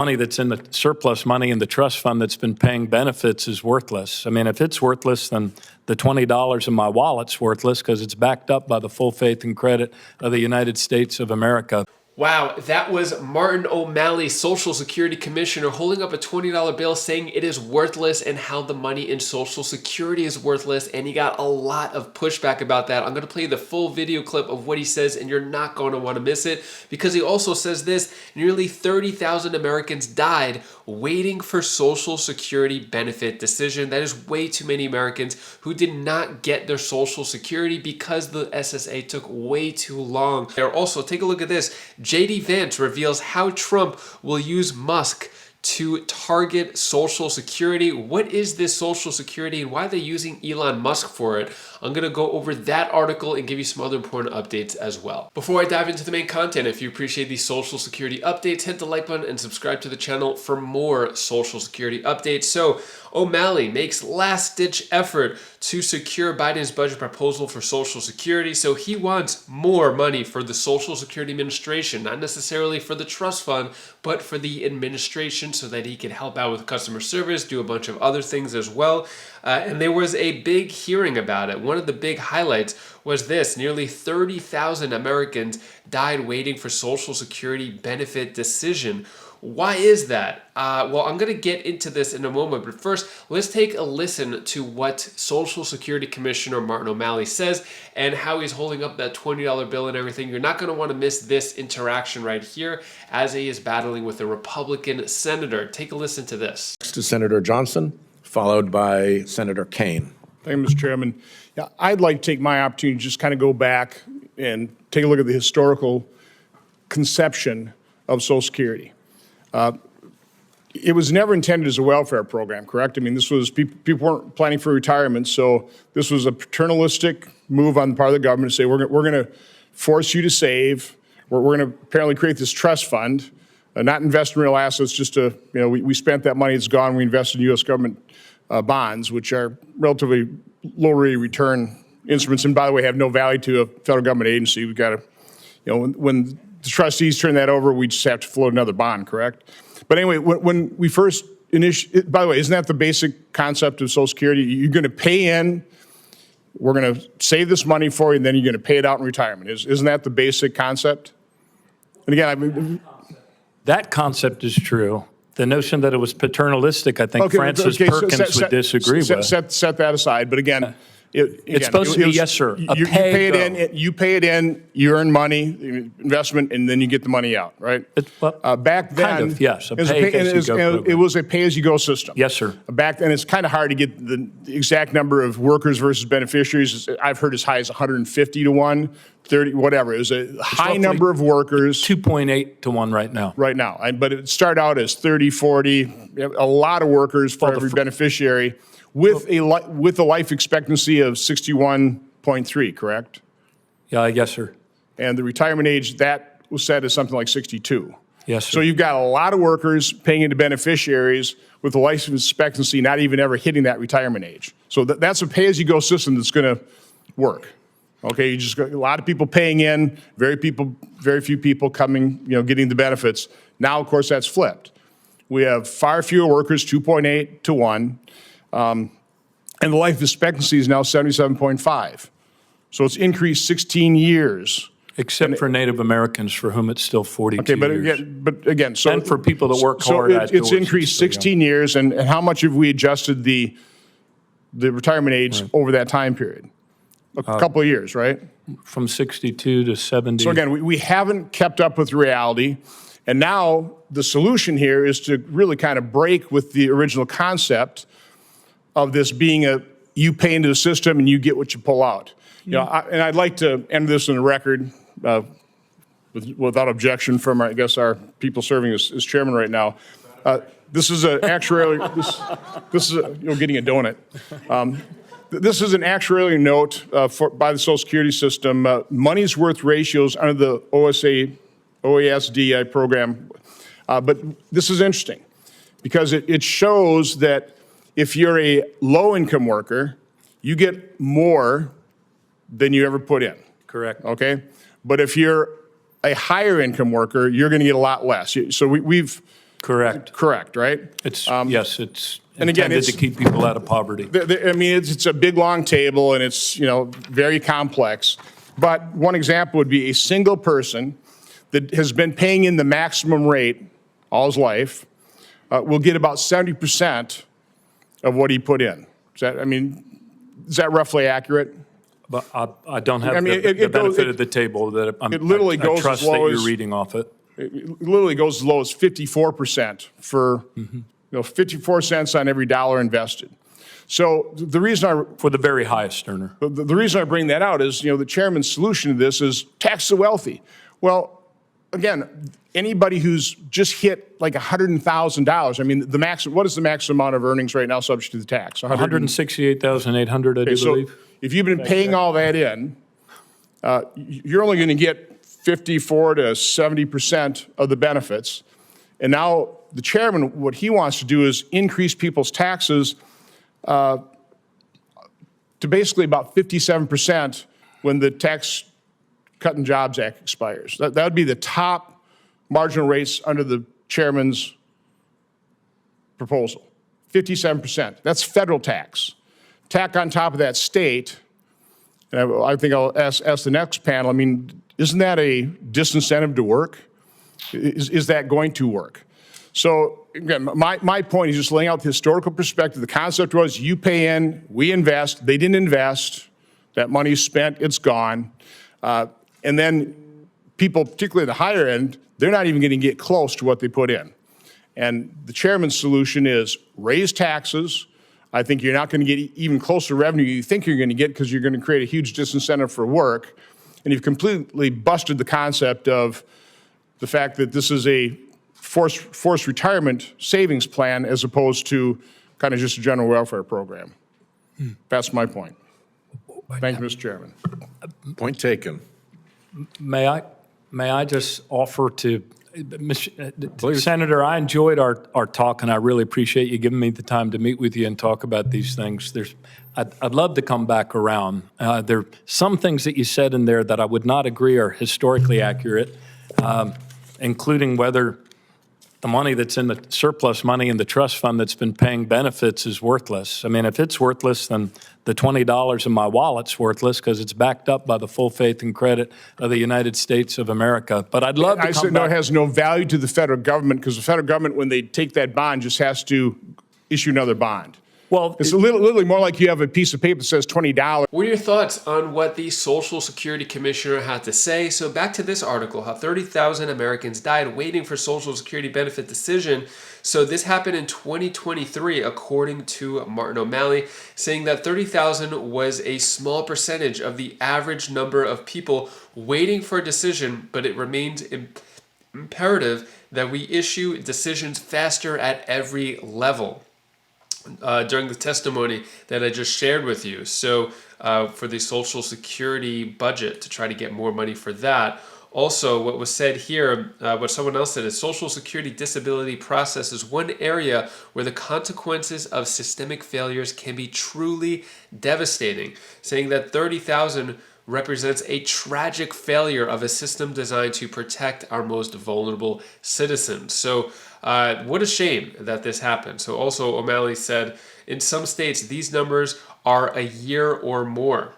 money that's in the surplus money in the trust fund that's been paying benefits is worthless. I mean, if it's worthless, then the $20 in my wallet's worthless because it's backed up by the full faith and credit of the United States of America. Wow, that was Martin O'Malley, Social Security Commissioner, holding up a $20 bill saying it is worthless and how the money in Social Security is worthless, and he got a lot of pushback about that. I'm going to play the full video clip of what he says, and you're not going to want to miss it, because he also says this: nearly 30,000 Americans died waiting for Social Security benefit decision. That is way too many Americans who did not get their Social Security because the SSA took way too long. There also, take a look at this. JD Vance reveals how Trump will use MUSK to target Social Security. What is this Social Security and why are they using Elon Musk for it? I'm going to go over that article and give you some other important updates as well. Before I dive into the main content, if you appreciate these Social Security updates, hit the like button and subscribe to the channel for more Social Security updates. So O'Malley makes last-ditch effort to secure Biden's budget proposal for Social Security. So he wants more money for the Social Security Administration, not necessarily for the trust fund, but for the administration so that he can help out with customer service, do a bunch of other things as well. And there was a big hearing about it. One of the big highlights was this: nearly 30,000 Americans died waiting for Social Security benefit decision. Why is that? Well, I'm going to get into this in a moment, but first, let's take a listen to what Social Security Commissioner Martin O'Malley says and how he's holding up that $20 bill and everything. You're not going to want to miss this interaction right here as he is battling with a Republican senator. Take a listen to this. Next is Senator Johnson, followed by Senator Kane. Thank you, Mr. Chairman. Yeah, I'd like to take my opportunity to just kind of go back and take a look at the historical conception of Social Security. It was never intended as a welfare program, correct? I mean, this was, people weren't planning for retirement, so this was a paternalistic move on the part of the government to say, we're going to force you to save. We're going to apparently create this trust fund, not invest in real assets, just to, you know, we spent that money, it's gone, we invested in U.S. government bonds, which are relatively low rate of return instruments, and by the way, have no value to a federal government agency. We've got to, you know, when the trustees turn that over, we just have to float another bond, correct? But anyway, when we first by the way, isn't that the basic concept of Social Security? You're going to pay in, we're going to save this money for you, and then you're going to pay it out in retirement. Isn't that the basic concept? And again, I mean, that concept is true. The notion that it was paternalistic, I think Francis Perkins would disagree with. Set that aside. But again, it's supposed to be, yes, sir. You pay it in, you earn money, investment, and then you get the money out, right? Back then, kind of, yes, it was a pay-as-you-go system. Yes, sir. Back then, it's kind of hard to get the exact number of workers versus beneficiaries. I've heard as high as 150 to 1, 30, whatever. It was a high number of workers. 2.8 to 1 right now. Right now. But it started out as 30, 40, a lot of workers for every beneficiary. With a life expectancy of 61.3, correct? Yeah, yes, sir. And the retirement age, that was set as something like 62. Yes, sir. So you've got a lot of workers paying into beneficiaries with a life expectancy not even ever hitting that retirement age. So that's a pay-as-you-go system that's going to work. Okay, you just got a lot of people paying in, very few people coming, getting the benefits. Now, of course, that's flipped. We have far fewer workers, 2.8 to 1. And the life expectancy is now 77.5. So it's increased 16 years. Except for Native Americans, for whom it's still 42 years. But again, so and for people that work hard outdoors, it's increased 16 years. And how much have we adjusted the retirement age over that time period? A couple of years, right? From 62 to 70. So again, we haven't kept up with reality. And now the solution here is to really kind of break with the original concept of this being you pay into the system and you get what you pull out. And I'd like to end this in a record without objection from, I guess, our people serving as chairman right now. This is an actuarial, this is getting a donut. This is an actuarial note by the Social Security system. Money's worth ratios under the OSDI program. But this is interesting because it shows that if you're a low-income worker, you get more than you ever put in. Correct. Okay? But if you're a higher-income worker, you're going to get a lot less. So we've Correct. Correct, right? It's, yes, it's and again, intended to keep people out of poverty. I mean, it's a big, long table, and it's, very complex. But one example would be a single person that has been paying in the maximum rate all his life will get about 70% of what he put in. Is that roughly accurate? But I don't have I mean, the it goes- benefit of the table that it literally I goes as trust low that you're as- reading off it. It literally goes as low as 54% for, 54 cents on every dollar invested. So the reason For the very highest earner. the reason I bring that out is, the chairman's solution to this is tax the wealthy. Well, again, anybody who's just hit like $100,000, I mean, what is the maximum amount of earnings right now subject to the tax? 168,800, I do So believe. if you've been paying all that in, you're only going to get 54 to 70% of the benefits. And now the chairman, what he wants to do is increase people's taxes to basically about 57% when the Tax Cut and Jobs Act expires. That would be the top marginal rates under the chairman's proposal, 57%. That's federal tax. Tack on top of that state, and I think I'll ask the next panel, I mean, isn't that a disincentive to work? Is that going to work? So again, my point is just laying out the historical perspective. The concept was you pay in, we invest. They didn't invest. That money's spent, it's gone. And then people, particularly the higher end, they're not even going to get close to what they put in. And the chairman's solution is raise taxes. I think you're not going to get even closer to revenue you think you're going to get because you're going to create a huge disincentive for work. And you've completely busted the concept of the fact that this is a forced retirement savings plan as opposed to kind of just a general welfare program. That's my point. Thank you, Mr. Chairman. Point taken. May I just offer to, Senator, I enjoyed our talk, and I really appreciate you giving me the time to meet with you and talk about these things. I'd love to come back around. There are some things that you said in there that I would not agree are historically accurate, including whether the money that's in the surplus money in the trust fund that's been paying benefits is worthless. I mean, if it's worthless, then the $20 in my wallet's worthless because it's backed up by the full faith and credit of the United States of America. But I'd love to I come said, no, back. it has no value to the federal government because the federal government, when they take that bond, just has to issue another bond. Well, It's literally more like you have a piece of paper that says $20. What are your thoughts on what the Social Security Commissioner had to say? So back to this article, how 30,000 Americans died waiting for Social Security benefit decision. So this happened in 2023, according to Martin O'Malley, saying that 30,000 was a small percentage of the average number of people waiting for a decision, but it remains imperative that we issue decisions faster at every level. During the testimony that I just shared with you. So for the Social Security budget to try to get more money for that. Also, what was said here, what someone else said is Social Security disability process is one area where the consequences of systemic failures can be truly devastating, saying that 30,000 represents a tragic failure of a system designed to protect our most vulnerable citizens. So what a shame that this happened. So also O'Malley said, in some states, these numbers are a year or more.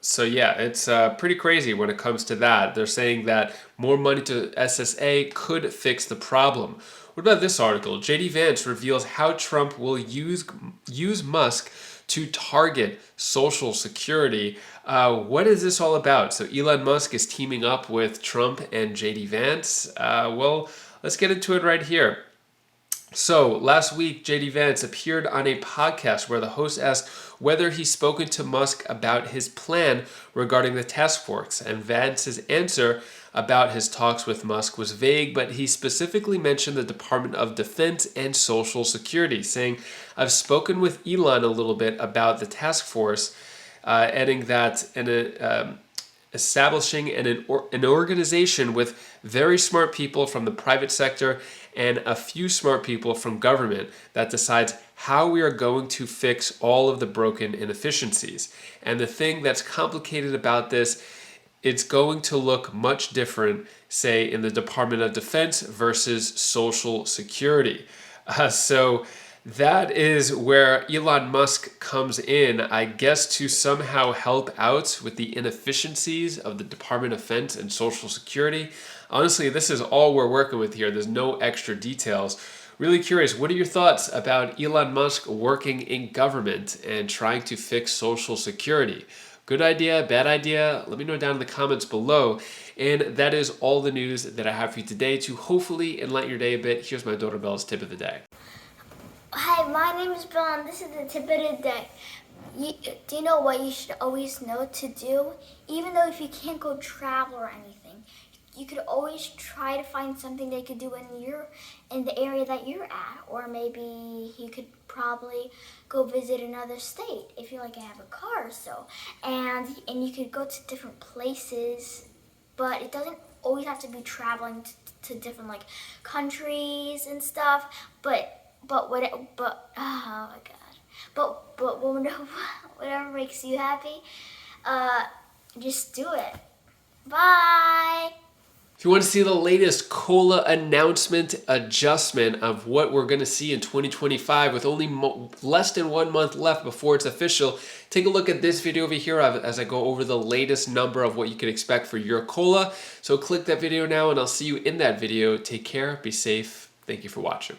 So yeah, it's pretty crazy when it comes to that. They're saying that more money to SSA could fix the problem. What about this article? JD Vance reveals how Trump will use MUSK to target Social Security. What is this all about? So Elon Musk is teaming up with Trump and JD Vance. Well, let's get into it right here. So last week, JD Vance appeared on a podcast where the host asked whether he's spoken to Musk about his plan regarding the task force. And Vance's answer about his talks with Musk was vague, but he specifically mentioned the Department of Defense and Social Security, saying, I've spoken with Elon a little bit about the task force, adding that establishing an organization with very smart people from the private sector and a few smart people from government that decides how we are going to fix all of the broken inefficiencies. And the thing that's complicated about this it's going to look much different, say, in the Department of Defense versus Social Security. So that is where Elon Musk comes in, I guess, to somehow help out with the inefficiencies of the Department of Defense and Social Security. Honestly, this is all we're working with here. There's no extra details. Really curious, what are your thoughts about Elon Musk working in government and trying to fix Social Security? Good idea, bad idea? Let me know down in the comments below. And that is all the news that I have for you today to hopefully enlighten your day a bit. Here's my daughter Belle's tip of the day. Hi, my name is Bill, and this is the tip of the day. Do you know what you should always know to do? Even though if you can't go travel or anything, you could always try to find something they could do in the area that you're at, or maybe you could probably go visit another state if you have a car or so, and you could go to different places, but it doesn't always have to be traveling to different countries and stuff. But oh my god, but whatever makes you happy, just do it. Bye. If you want to see the latest COLA announcement adjustment of what we're going to see in 2025 with only less than 1 month left before it's official, take a look at this video over here as I go over the latest number of what you can expect for your COLA. So click that video now and I'll see you in that video. Take care, be safe. Thank you for watching.